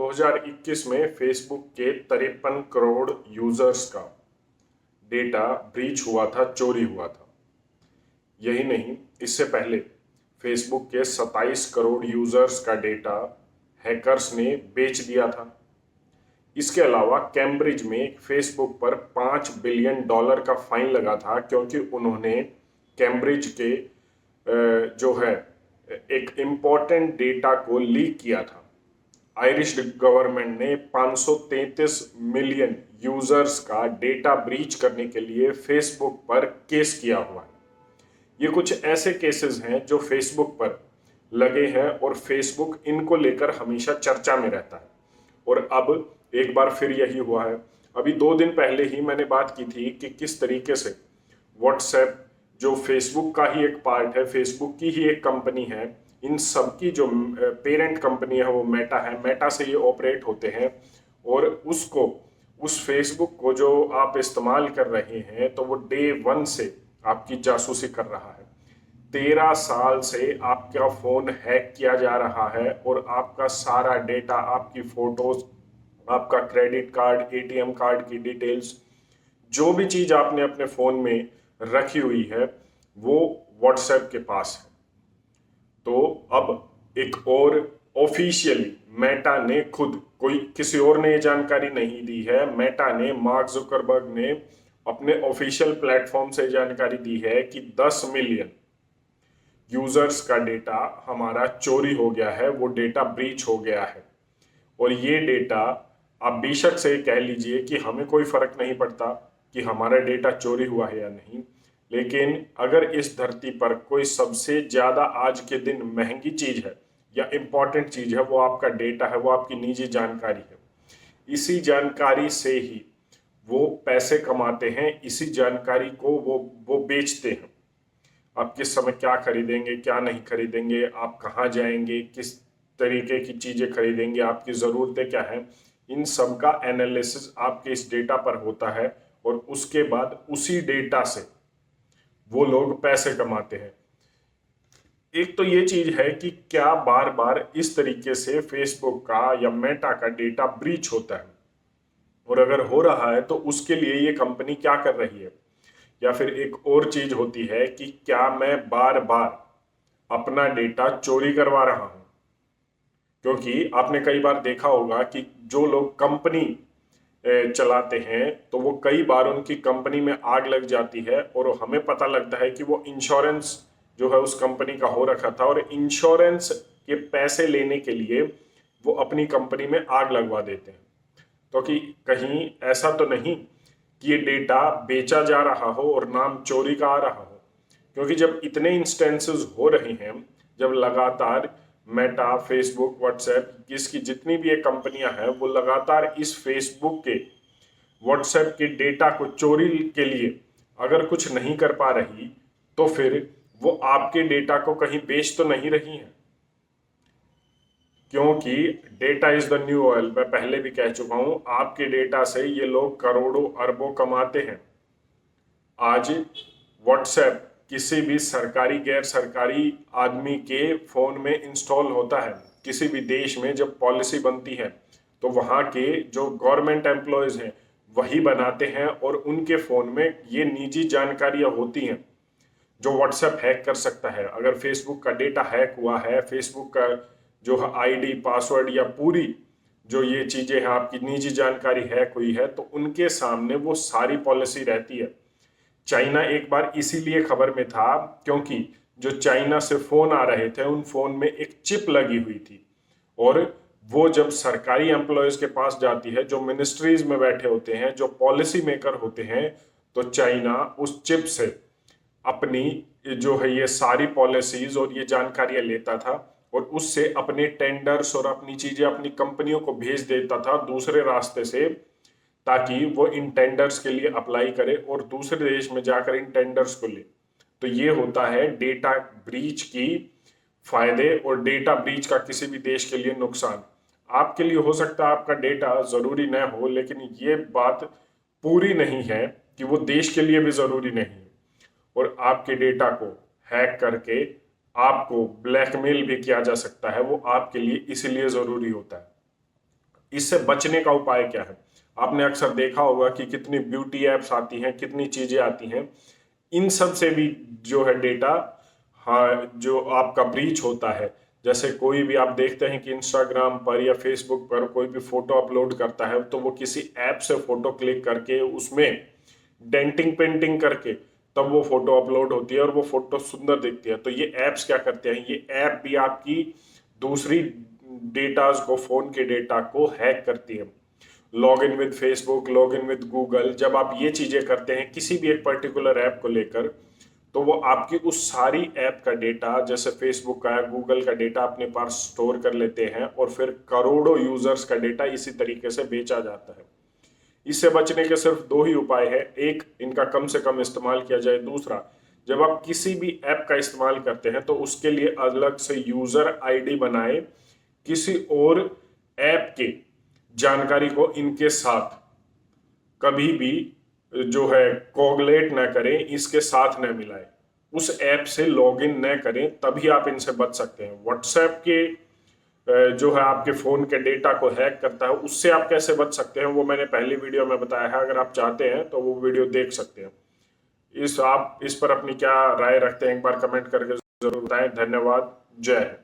2021 में फेसबुक के 53 करोड़ यूजर्स का डेटा ब्रीच हुआ था, चोरी हुआ था। यही नहीं, इससे पहले फेसबुक के 27 करोड़ यूजर्स का डेटा हैकर्स ने बेच दिया था। इसके अलावा कैम्ब्रिज में फेसबुक पर $5 बिलियन का फाइन लगा था क्योंकि उन्होंने कैम्ब्रिज के जो है एक इम्पॉर्टेंट डेटा को लीक किया था। आयरिश गवर्नमेंट ने 533 मिलियन यूजर्स का डेटा ब्रीच करने के लिए फेसबुक पर केस किया हुआ है। ये कुछ ऐसे केसेस हैं जो फेसबुक पर लगे हैं और फेसबुक इनको लेकर हमेशा चर्चा में रहता है। और अब एक बार फिर यही हुआ है। अभी 2 दिन पहले ही मैंने बात की थी कि किस तरीके से व्हाट्सएप जो फेसबुक का ही एक पार्ट है, फेसबुक की ही एक कंपनी है, इन सब की जो पेरेंट कंपनी है वो मेटा है, मेटा से ये ऑपरेट होते हैं और उस फेसबुक को जो आप इस्तेमाल कर रहे हैं तो वो डे 1 से आपकी जासूसी कर रहा है। 13 साल से आपका फोन हैक किया जा रहा है और आपका सारा डेटा, आपकी फोटोज, आपका क्रेडिट कार्ड, एटीएम कार्ड की डिटेल्स, जो भी चीज आपने अपने फोन में रखी हुई है वो व्हाट्सएप के पास है। तो अब एक और ऑफिशियली मेटा ने खुद, कोई किसी और ने ये जानकारी नहीं दी है, मेटा ने, मार्क जुकरबर्ग ने अपने ऑफिशियल प्लेटफॉर्म से जानकारी दी है कि 10 मिलियन यूजर्स का डेटा हमारा चोरी हो गया है, वो डेटा ब्रीच हो गया है। और ये डेटा, आप बेशक से कह लीजिए कि हमें कोई फर्क नहीं पड़ता कि हमारा डेटा चोरी हुआ है या नहीं, लेकिन अगर इस धरती पर कोई सबसे ज्यादा आज के दिन महंगी चीज है या इंपॉर्टेंट चीज है वो आपका डेटा है, वो आपकी निजी जानकारी है। इसी जानकारी से ही वो पैसे कमाते हैं, इसी जानकारी को वो बेचते हैं। आप किस समय क्या खरीदेंगे, क्या नहीं खरीदेंगे, आप कहाँ जाएंगे, किस तरीके की चीजें खरीदेंगे, आपकी जरूरतें क्या हैं, इन सब का एनालिसिस आपके इस डेटा पर होता है और उसके बाद उसी डेटा से वो लोग पैसे कमाते हैं। एक तो ये चीज है कि क्या बार बार इस तरीके से फेसबुक का या मेटा का डेटा ब्रीच होता है, और अगर हो रहा है तो उसके लिए ये कंपनी क्या कर रही है। या फिर एक और चीज होती है कि क्या मैं बार बार अपना डेटा चोरी करवा रहा हूं, क्योंकि आपने कई बार देखा होगा कि जो लोग कंपनी चलाते हैं तो वो कई बार उनकी कंपनी में आग लग जाती है और हमें पता लगता है कि वो इंश्योरेंस जो है उस कंपनी का हो रखा था और इंश्योरेंस के पैसे लेने के लिए वो अपनी कंपनी में आग लगवा देते हैं। तो कि कहीं ऐसा तो नहीं कि ये डेटा बेचा जा रहा हो और नाम चोरी का आ रहा हो, क्योंकि जब इतने इंस्टेंसेस हो रहे हैं, जब लगातार मेटा, फेसबुक, व्हाट्सएप, इसकी जितनी भी ये कंपनियां हैं वो लगातार इस फेसबुक के, व्हाट्सएप के डेटा को चोरी के लिए अगर कुछ नहीं कर पा रही तो फिर वो आपके डेटा को कहीं बेच तो नहीं रही है। क्योंकि data is the new oil, मैं पहले भी कह चुका हूं, आपके डेटा से ये लोग करोड़ों अरबों कमाते हैं। आज व्हाट्सएप किसी भी सरकारी गैर सरकारी आदमी के फोन में इंस्टॉल होता है। किसी भी देश में जब पॉलिसी बनती है तो वहां के जो गवर्नमेंट एम्प्लॉयज हैं वही बनाते हैं और उनके फोन में ये निजी जानकारियां होती हैं जो व्हाट्सएप हैक कर सकता है। अगर फेसबुक का डेटा हैक हुआ है, फेसबुक का जो आईडी, पासवर्ड या पूरी जो ये चीजें हैं, आपकी निजी जानकारी हैक हुई है तो उनके सामने वो सारी पॉलिसी रहती है। चाइना एक बार इसीलिए खबर में था क्योंकि जो चाइना से फोन आ रहे थे उन फोन में एक चिप लगी हुई थी और वो जब सरकारी एम्प्लॉयज के पास जाती है, जो मिनिस्ट्रीज में बैठे होते हैं, जो पॉलिसी मेकर होते हैं, तो चाइना उस चिप से अपनी जो है ये सारी पॉलिसीज और ये जानकारियां लेता था और उससे अपने टेंडर्स और अपनी चीजें अपनी कंपनियों को भेज देता था दूसरे रास्ते से, ताकि वो इन टेंडर्स के लिए अप्लाई करे और दूसरे देश में जाकर इन टेंडर्स को ले। तो ये होता है डेटा ब्रीच की फायदे और डेटा ब्रीच का किसी भी देश के लिए नुकसान। आपके लिए हो सकता है आपका डेटा जरूरी न हो, लेकिन ये बात पूरी नहीं है कि वो देश के लिए भी जरूरी नहीं है। और आपके डेटा को हैक करके आपको ब्लैकमेल भी किया जा सकता है, वो आपके लिए इसलिए जरूरी होता है। इससे बचने का उपाय क्या है? आपने अक्सर देखा होगा कि कितनी ब्यूटी एप्स आती हैं, कितनी चीजें आती हैं, इन सब से भी जो है डेटा, हाँ, जो आपका ब्रीच होता है। जैसे कोई भी आप देखते हैं कि इंस्टाग्राम पर या फेसबुक पर कोई भी फोटो अपलोड करता है तो वो किसी ऐप से फोटो क्लिक करके उसमें डेंटिंग पेंटिंग करके तब वो फोटो अपलोड होती है और वो फोटो सुंदर दिखती है। तो ये ऐप्स क्या करते हैं, ये ऐप भी आपकी दूसरी डेटाज को, फोन के डेटा को हैक करती है। Log in with Facebook, log in with Google, जब आप ये चीजें करते हैं किसी भी एक पर्टिकुलर ऐप को लेकर, तो वो आपकी उस सारी ऐप का डेटा, जैसे फेसबुक का है, गूगल का डेटा अपने पास स्टोर कर लेते हैं और फिर करोड़ों यूजर्स का डेटा इसी तरीके से बेचा जाता है। इससे बचने के सिर्फ दो ही उपाय है। एक, इनका कम से कम इस्तेमाल किया जाए। दूसरा, जब आप किसी भी ऐप का इस्तेमाल करते हैं तो उसके लिए अलग से यूजर आईडी बनाए, किसी और ऐप के जानकारी को इनके साथ कभी भी जो है कोगलेट ना करें, इसके साथ न मिलाएं, उस ऐप से लॉगिन न करें, तभी आप इनसे बच सकते हैं। व्हाट्सएप के जो है आपके फोन के डेटा को हैक करता है, उससे आप कैसे बच सकते हैं वो मैंने पहली वीडियो में बताया है। अगर आप चाहते हैं तो वो वीडियो देख सकते हैं। आप इस पर अपनी क्या राय रखते हैं, एक बार कमेंट करके जरूर बताएं। धन्यवाद। जय हिंद।